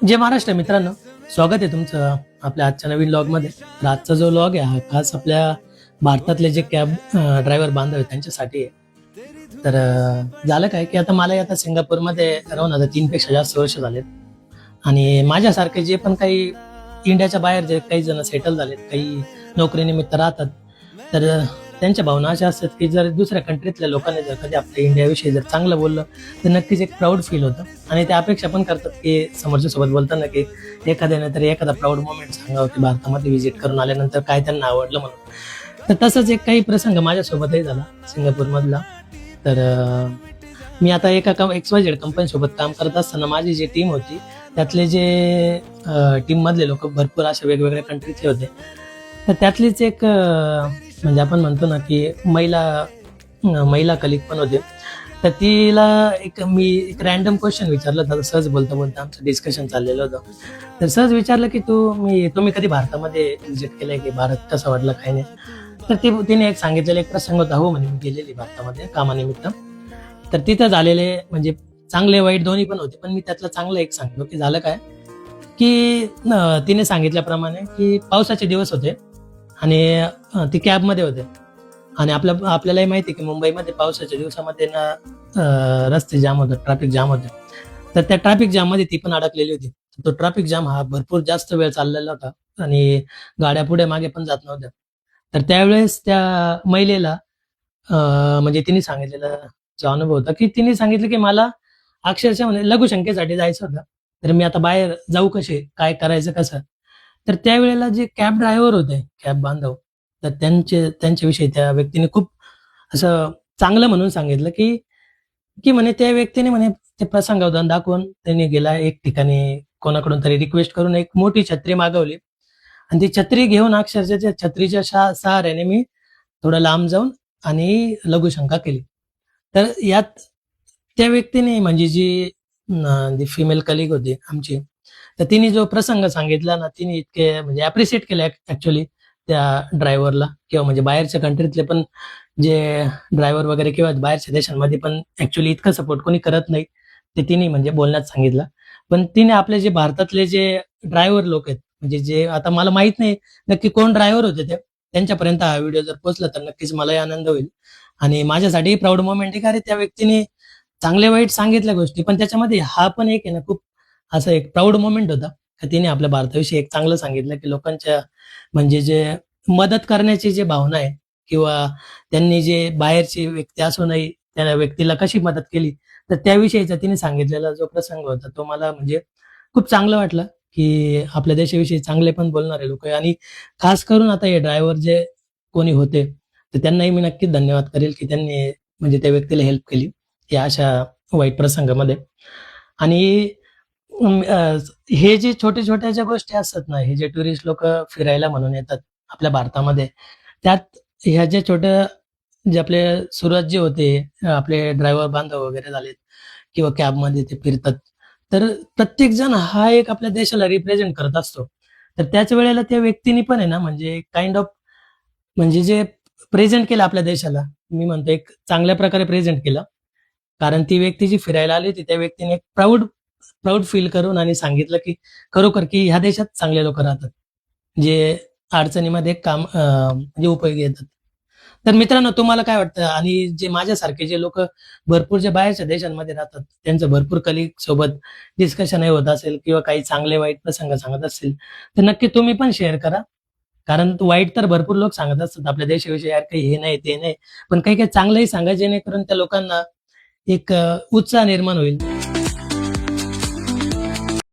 जय महाराष्ट्र मित्रांनो, स्वागत आहे तुमचं आपल्या आजच्या नवीन लॉगमध्ये. तर आजचा जो लॉग आहे हा खास आपल्या भारतातले जे कॅब ड्रायव्हर बांधव आहेत त्यांच्यासाठी आहे. तर झालं काय की आता मला आता सिंगापूरमध्ये राहून आता 3 पेक्षा जास्त वर्ष झालेत. आणि माझ्यासारखे जे पण काही इंडियाच्या बाहेर जे काही जण सेटल झालेत, काही नोकरीनिमित्त राहतात, तर त्यांच्या भावना अशा असतात की जर दुसऱ्या कंट्रीतल्या लोकांनी जर कधी आपल्या इंडियाविषयी जर चांगलं बोललं तर नक्कीच एक प्राऊड फील होतं. आणि ते अपेक्षा पण करतात की समोरच्या सोबत बोलताना की एखाद्याने तरी एखादा प्राऊड मोमेंट सांगावं की भारतामध्ये व्हिजिट करून आल्यानंतर काय त्यांना आवडलं म्हणून. तर तसंच एक काही प्रसंग माझ्यासोबतही झाला सिंगापूरमधला. तर मी आता एका XYZ कंपनीसोबत काम करत असताना माझी जी टीम होती त्यातले जे टीम मधले लोक भरपूर असे वेगवेगळ्या कंट्रीतले होते. तर त्यातलीच एक म्हणजे आपण म्हणतो ना की महिला कलिग पण होते. तर तिला मी एक रॅन्डम क्वेश्चन विचारलं होतं सहज बोलता बोलता आमचं डिस्कशन चाललेलं होतं. तर सहज विचारलं की तुम्ही कधी भारतामध्ये व्हिजिट केलंय की भारत कसा वाटला काही नाही. तर तिने एक सांगितलेला एक प्रसंग होता. हो म्हणे, मी गेलेली भारतामध्ये कामानिमित्त. तर तिथं झालेले म्हणजे चांगले वाईट दोन्ही पण होते, पण मी त्यातलं चांगलं एक सांगतो की झालं काय की तिने सांगितल्याप्रमाणे की पावसाचे दिवस होते आणि ती कॅबमध्ये होते. आणि आपल्यालाही माहिती आहे की मुंबईमध्ये पावसाच्या दिवसामध्ये ना रस्ते जाम होतात, ट्रॅफिक जाम होते. तर त्या ट्रॅफिक जाममध्ये ती पण अडकलेली होती. तो ट्रॅफिक जाम हा भरपूर जास्त वेळ चाललेला होता आणि गाड्या पुढे मागे पण जात नव्हत्या. तर त्यावेळेस त्या महिलेला म्हणजे तिने सांगितलेला जो अनुभव होता की तिने सांगितलं की मला अक्षरशः म्हणे लघुशंकेसाठी जायचं होतं. तर मी आता बाहेर जाऊ कसे? काय करायचं कसं? तर त्यावेळेला जे कॅब ड्रायव्हर होते, कॅब बांधव, तर त्यांच्याविषयी त्या व्यक्तीने खूप असं चांगलं म्हणून सांगितलं की की म्हणे त्या व्यक्तीने म्हणे ते प्रसंगावधान दाखवून त्यांनी गेला एक ठिकाणी कोणाकडून तरी रिक्वेस्ट करून एक मोठी छत्री मागवली आणि ती छत्री घेऊन अक्षरशः त्या छत्रीच्या सहाऱ्याने मी थोडं लांब जाऊन आणि लघुशंका केली. तर यात त्या व्यक्तीने म्हणजे जी फिमेल कलीग होती आमची, तर तिने जो प्रसंग सांगितला ना, तिने इतके म्हणजे अप्रिशिएट केलं ॲक्चुअली त्या ड्रायव्हरला किंवा म्हणजे बाहेरच्या कंट्रीतले पण जे ड्रायव्हर वगैरे किंवा बाहेरच्या देशांमध्ये पण ॲक्चुअली इतकं सपोर्ट कोणी करत नाही. ते तिने म्हणजे बोलण्यात सांगितलं. पण तिने आपले जे भारतातले जे ड्रायव्हर लोक आहेत, म्हणजे जे आता मला माहीत नाही नक्की कोण ड्रायव्हर होते ते. त्यांच्यापर्यंत हा व्हिडिओ जर पोहोचला तर नक्कीच मलाही आनंद होईल. आणि माझ्यासाठीही प्राउड मोमेंट आहे, की अरे त्या व्यक्तीने चांगले वाईट सांगितल्या गोष्टी, पण त्याच्यामध्ये हा पण एक आहे ना खूप असं एक प्राउड मोमेंट होता, की तिने आपल्या भारताविषयी एक चांगलं सांगितलं, की लोकांच्या म्हणजे जे मदत करण्याची जी भावना आहे किंवा त्यांनी जे बाहेरची व्यक्ती असूनही त्या व्यक्तीला कशी मदत केली, तर त्याविषयीचा तिने सांगितलेला जो प्रसंग होता, तो मला म्हणजे खूप चांगलं वाटलं, की आपल्या देशाविषयी चांगले पण बोलणारे लोक आहे. आणि खास करून आता हे ड्रायव्हर जे कोणी होते, तर त्यांनाही मी नक्कीच धन्यवाद करेल, की त्यांनी म्हणजे त्या व्यक्तीला हेल्प केली, या अशा वाईट प्रसंगामध्ये. आणि हे जे छोट्या-छोट्या ज्या गोष्टी असतात ना, हे जे टुरिस्ट लोकं फिरायला म्हणून येतात आपल्या भारतामध्ये, त्यात ह्या ज्या छोट्या जे आपले सुरत जे होते, आपले ड्रायव्हर बांधव वगैरे झालेत किंवा कॅबमध्ये ते फिरतात. तर प्रत्येक जण हा एक आपल्या देशाला रिप्रेझेंट करत असतो. तर त्याच वेळेला त्या व्यक्तीने पण आहे ना, म्हणजे काइंड ऑफ म्हणजे जे प्रेझेंट केलं आपल्या देशाला, मी म्हणतो एक चांगल्या प्रकारे प्रेझेंट केलं. कारण ती व्यक्ती जी फिरायला आली होती, त्या व्यक्तीने एक प्राउड प्राउड फील करून आणि सांगितलं, की खरोखर की ह्या देशात चांगले लोकं राहतात, जे अडचणीमध्ये म्हणजे उपयोगी येतात. तर मित्रांनो, तुम्हाला काय वाटतं? आणि जे माझ्यासारखे जे लोकं भरपूर जे बाहेरच्या देशांमध्ये राहतात, त्यांचं भरपूर कलीग सोबत डिस्कशनही होत असेल किंवा काही चांगले वाईट प्रसंग सांगत असतील, तर नक्की तुम्ही पण शेअर करा. कारण वाईट तर भरपूर लोक सांगत असतात आपल्या देशाविषयी, यार काही हे नाही, ते नाही. पण काही-काही चांगलंही सांगा जेणेकरून त्या लोकांना एक उत्साह निर्माण होईल.